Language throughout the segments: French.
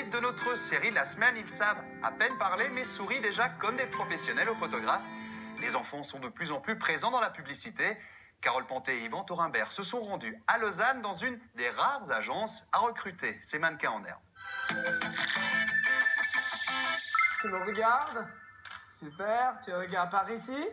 vedettes de notre série de la semaine. Ils savent à peine parler, mais sourient déjà comme des professionnels au photographe. Les enfants sont de plus en plus présents dans la publicité. Carole Panté et Yvan Thorimbert se sont rendus à Lausanne dans une des rares agences à recruter ces mannequins en herbe. Tu me regardes? Super, tu regardes par ici?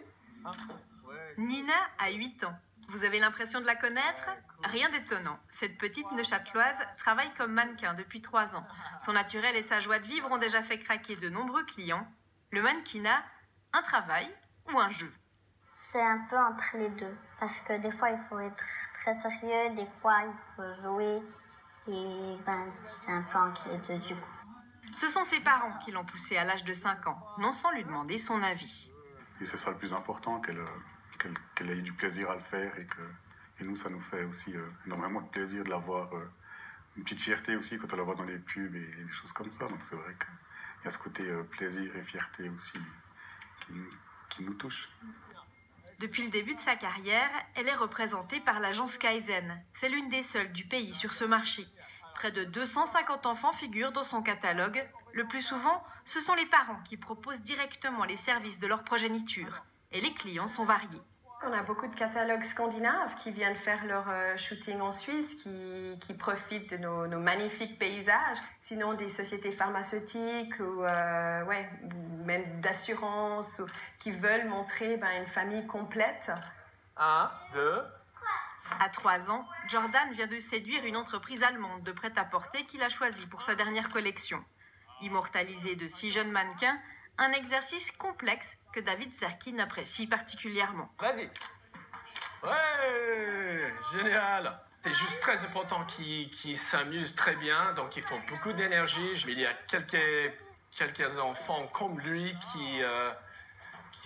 Nina a 8 ans. Vous avez l'impression de la connaître? Rien d'étonnant. Cette petite neuchâteloise travaille comme mannequin depuis 3 ans. Son naturel et sa joie de vivre ont déjà fait craquer de nombreux clients. Le mannequinat, un travail ou un jeu? C'est un peu entre les deux. Parce que des fois, il faut être très sérieux, des fois, il faut jouer. Et c'est un peu entre les deux du coup. Ce sont ses parents qui l'ont poussée à l'âge de 5 ans, non sans lui demander son avis. Et c'est ça le plus important, qu'elle ait du plaisir à le faire et nous, ça nous fait aussi énormément de plaisir de la voir, une petite fierté aussi quand on la voit dans les pubs et des choses comme ça. Donc c'est vrai qu'il y a ce côté plaisir et fierté aussi qui nous touche. Depuis le début de sa carrière, elle est représentée par l'agence Kaizen. C'est l'une des seules du pays sur ce marché. Près de 250 enfants figurent dans son catalogue. Le plus souvent, ce sont les parents qui proposent directement les services de leur progéniture. Et les clients sont variés. On a beaucoup de catalogues scandinaves qui viennent faire leur shooting en Suisse, qui profitent de nos magnifiques paysages. Sinon, des sociétés pharmaceutiques ou même d'assurance qui veulent montrer une famille complète. 1, 2... À 3 ans, Jordan vient de séduire une entreprise allemande de prêt-à-porter qu'il a choisie pour sa dernière collection. Immortalisé de 6 jeunes mannequins, un exercice complexe que David Zerkin apprécie particulièrement. Vas-y. Ouais, génial. C'est juste très important qu'ils s'amusent très bien, donc ils font beaucoup d'énergie. Mais il y a quelques enfants comme lui qui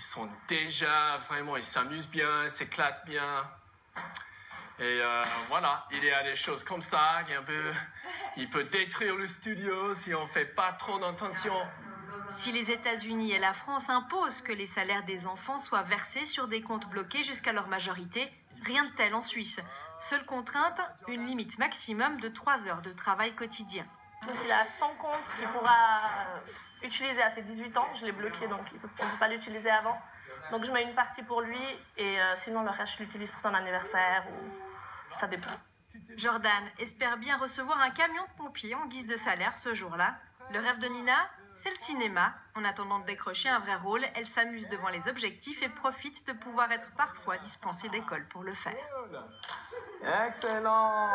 sont déjà vraiment, ils s'amusent bien, ils s'éclatent bien. Et voilà, il y a des choses comme ça, il peut détruire le studio si on ne fait pas trop d'attention. Si les États-Unis et la France imposent que les salaires des enfants soient versés sur des comptes bloqués jusqu'à leur majorité, rien de tel en Suisse. Seule contrainte, une limite maximum de 3 heures de travail quotidien. Donc il a 100 comptes qu'il pourra utiliser à ses 18 ans. Je l'ai bloqué, donc on ne peut pas l'utiliser avant. Donc je mets une partie pour lui et sinon le reste je l'utilise pour son anniversaire ou ça dépend. Jordan espère bien recevoir un camion de pompiers en guise de salaire ce jour-là. Le rêve de Nina, c'est le cinéma. En attendant de décrocher un vrai rôle, elle s'amuse devant les objectifs et profite de pouvoir être parfois dispensée d'école pour le faire. Excellent.